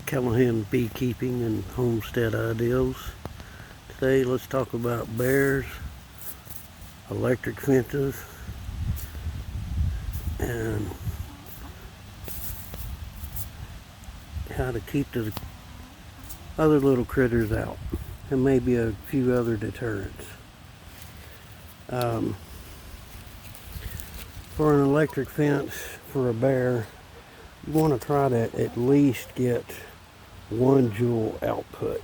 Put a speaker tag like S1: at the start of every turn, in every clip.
S1: Callahan Beekeeping and Homestead Ideals. Today let's talk about bears, electric fences, and how to keep the other little critters out, and maybe a few other deterrents. For an electric fence for a bear, you want to try to at least get 1 joule output.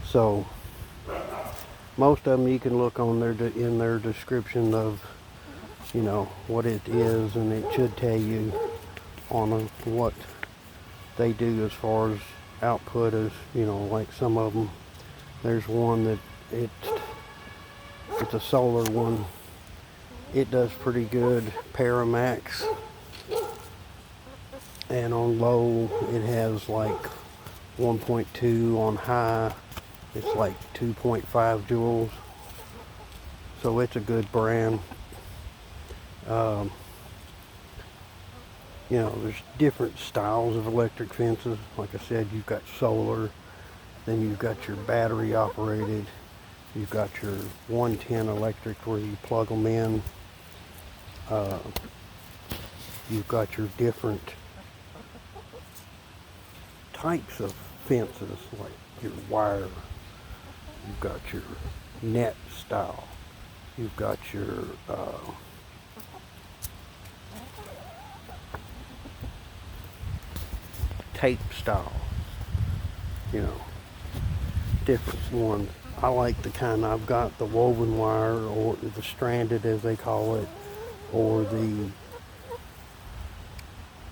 S1: So most of them you can look on in their description of what it is, and it should tell you on what they do as far as output is. Like some of them, there's one that it's a solar one. It does pretty good, Paramax, and on low it has like 1.2, on high it's like 2.5 joules, so it's a good brand. There's different styles of electric fences. Like I said, you've got solar, then you've got your battery operated, you've got your 110 electric where you plug them in. You've got your different types of fences, like your wire. You've got your net style. You've got your tape style. Different ones. I like the kind I've got, the woven wire, or the stranded as they call it, or the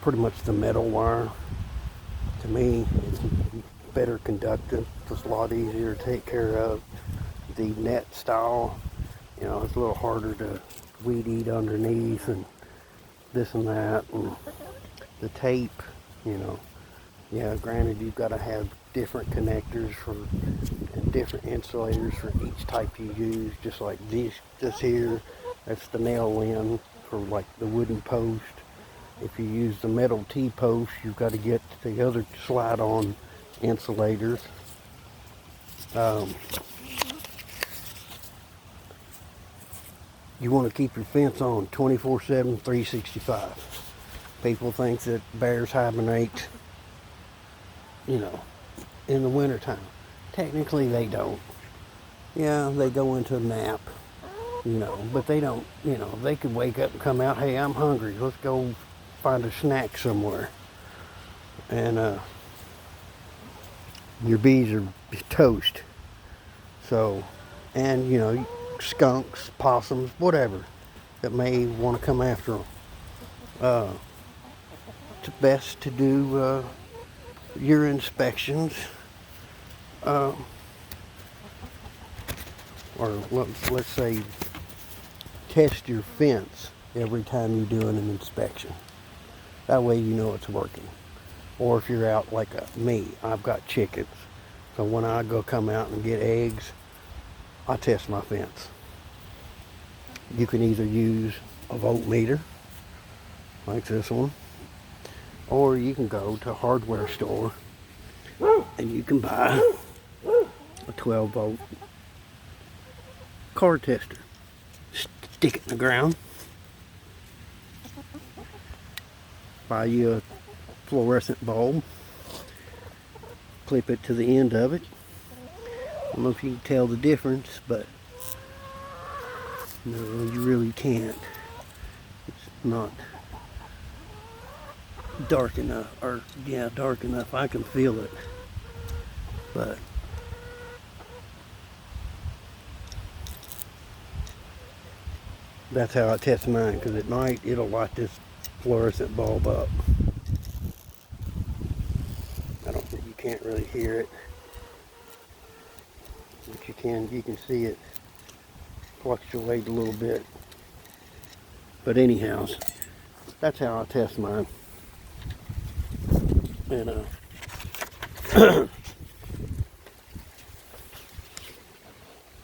S1: pretty much the metal wire. To me, it's better conductive. It's a lot easier to take care of. The net style, it's a little harder to weed eat underneath and this and that. And the tape, granted, you've got to have different connectors and different insulators for each type you use. Just like this here, that's the nail in for like the wooden post. If you use the metal T-post, you've got to get the other slide-on insulators. You want to keep your fence on 24/7, 365. People think that bears hibernate, in the wintertime. Technically, they don't. Yeah, they go into a nap, but they don't, they could wake up and come out, hey, I'm hungry, let's go find a snack somewhere. And your bees are toast. So, and skunks, possums, whatever that may want to come after them. It's best to do your inspections, or let's say test your fence every time you're doing an inspection. That way you know it's working. Or if you're out like me, I've got chickens. So when I go come out and get eggs, I test my fence. You can either use a voltmeter, like this one, or you can go to a hardware store and you can buy a 12 volt car tester. Stick it in the ground. Buy you a fluorescent bulb. Clip it to the end of it. I don't know if you can tell the difference, but no, you really can't. It's not dark enough, dark enough. I can feel it, but that's how I test mine, because at night it'll light this fluorescent bulb up. I don't think you can't really hear it, but you can see it fluctuate a little bit. But anyhow, that's how I test mine. And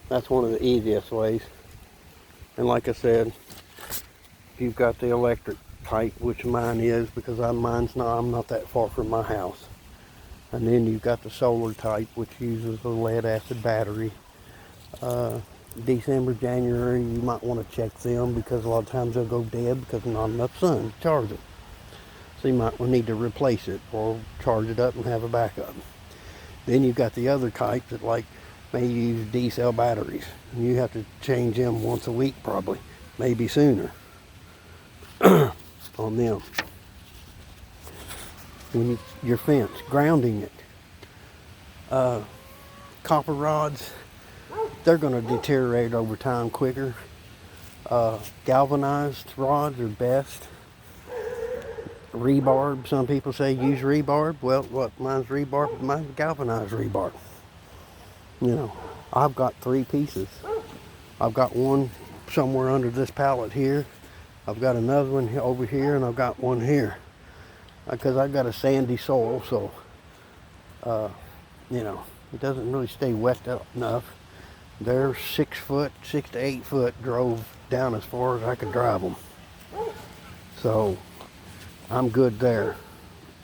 S1: that's one of the easiest ways. And like I said, if you've got the electric type, which mine is, because I'm not that far from my house. And then you've got the solar type, which uses a lead acid battery. December, January, you might want to check them, because a lot of times they'll go dead because not enough sun to charge it. So you might need to replace it or charge it up and have a backup. Then you've got the other type that may use D-cell batteries. And you have to change them once a week probably, maybe sooner on them. When your fence, grounding it. Copper rods, they're going to deteriorate over time quicker. Galvanized rods are best. Rebarb, some people say use rebarb. Well, mine's rebarb, mine's galvanized rebarb. I've got 3 pieces. I've got one somewhere under this pallet here. I've got another one over here, and I've got one here. Because I've got a sandy soil, so, it doesn't really stay wet enough. They're 6 to 8 foot, drove down as far as I could drive them. So, I'm good there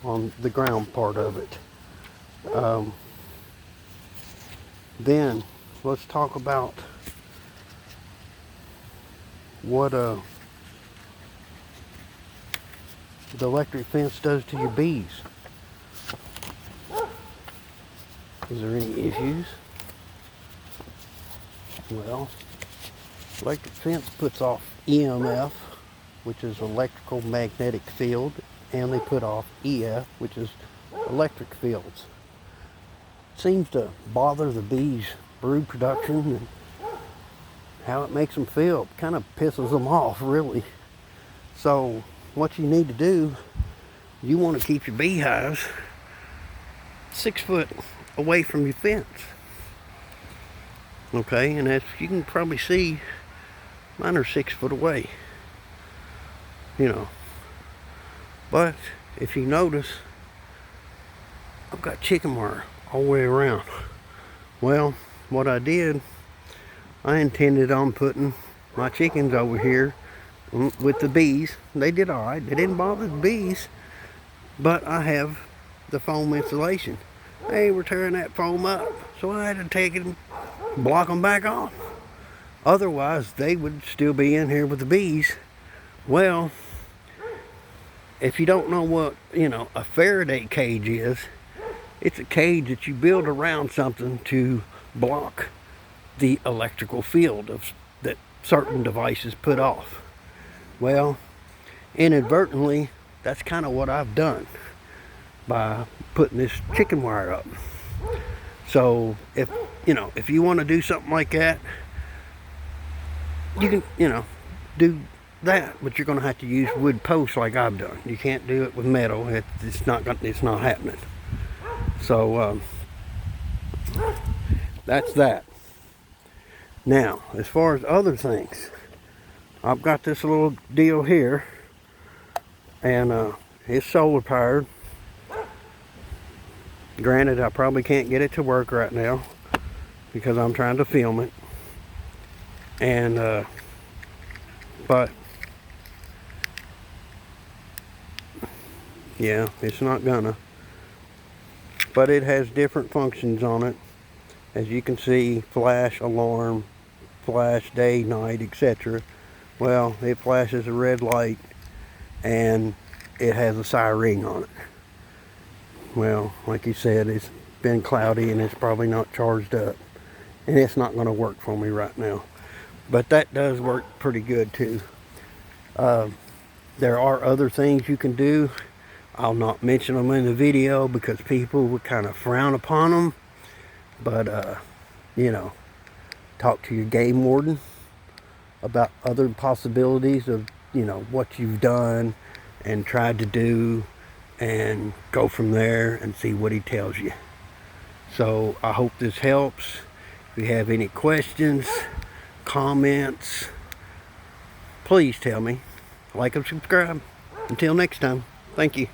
S1: on the ground part of it. Then, let's talk about what the electric fence does to your bees. Is there any issues? Well, electric fence puts off EMF, which is electrical magnetic field, and they put off EF, which is electric fields. It seems to bother the bees' brood production and how it makes them feel. Kind of pisses them off, really. So what you need to do, you want to keep your beehives 6 foot away from your fence. Okay, and as you can probably see, mine are 6 foot away. But if you notice, I've got chicken wire all the way around. Well, what I did, I intended on putting my chickens over here with the bees. They did all right. They didn't bother the bees, but I have the foam insulation. They were tearing that foam up, so I had to take it and block them back off. Otherwise, they would still be in here with the bees. Well, if you don't know what, a Faraday cage is, it's a cage that you build around something to block the electrical field that certain devices put off. Well, inadvertently, that's kind of what I've done by putting this chicken wire up. So if you want to do something like that, you can, do that, but you're going to have to use wood posts like I've done. You can't do it with metal. It's not happening. So that's that. Now, as far as other things, I've got this little deal here, and it's solar powered. Granted, I probably can't get it to work right now because I'm trying to film it, and but yeah, it's not gonna. But it has different functions on it. As you can see, flash, alarm, flash, day, night, etc. Well, it flashes a red light and it has a siren on it. Well, like you said, it's been cloudy and it's probably not charged up. And it's not going to work for me right now. But that does work pretty good too. There are other things you can do. I'll not mention them in the video because people would kind of frown upon them. But, talk to your game warden about other possibilities of, what you've done and tried to do, and go from there and see what he tells you. So I hope this helps. If you have any questions, comments, please tell me. Like and subscribe. Until next time, thank you.